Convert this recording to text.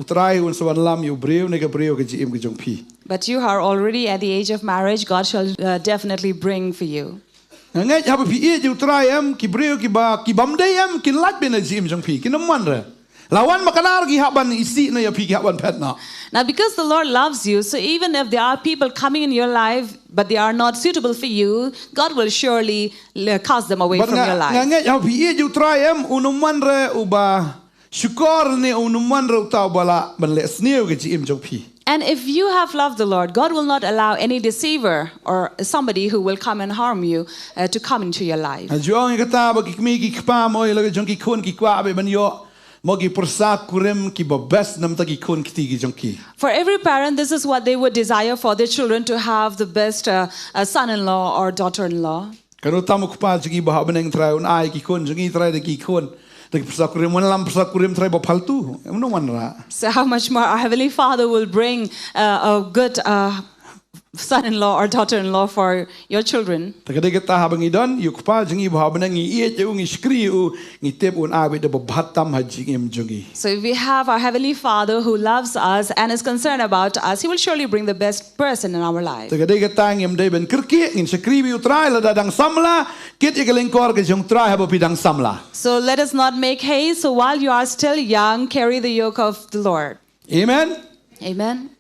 utrai un sawan lam yu Briew ne ka Briew ka ji im ka jong phi But you are already at the age of marriage. God shall definitely bring for you. ngai ha phi e ju utrai em ki Briew ki ba ki bam dei em ki lat ben ji im jong phi ki nam man re lawan makanar ki haban isi na ya phi ki haban phet na. Now, because the Lord loves you, so even if there are people coming in your life, but they are not suitable for you, God will surely cast them away from your life. Ngai ha phi e ju utrai em unuman re uba syukur ne unuman re utau bala ban le sneu ka ji im jong phi. And if you have loved the Lord, God will not allow any deceiver or somebody who will come and harm you to come into your life. Juang kata ba ki mi ki kpa mo le jong ki khun ki kwa be ban yo mo ki persa kurem ki ba best nam ta ki khun ki ti ki jong ki. For every parent, this is what they would desire for their children, to have the best son-in-law or daughter-in-law. Kanu tamu kpa jigi ba beneng trai un ai ki khun jigi trai de ki khun de persa kurem lam persa kurem trai ba phaltu no man ra. So how much more our Heavenly Father will bring a good son-in-law or daughter-in-law for your children. Takade kita habang idon yu kpa jigi ba beneng i e ju ngi skri u ngi tep un ai de ba bhatam ha jigi im jongi. So if we have our Heavenly Father who loves us and is concerned about us, He will surely bring the best person in our life. Takade kita ngim de ben kirki ngin skri bi utrai la dadang samla kit ikelengkor ke jong trai ha ba pidang samla. So let us not make haste. So while you are still young, carry the yoke of the Lord. Amen. Amen.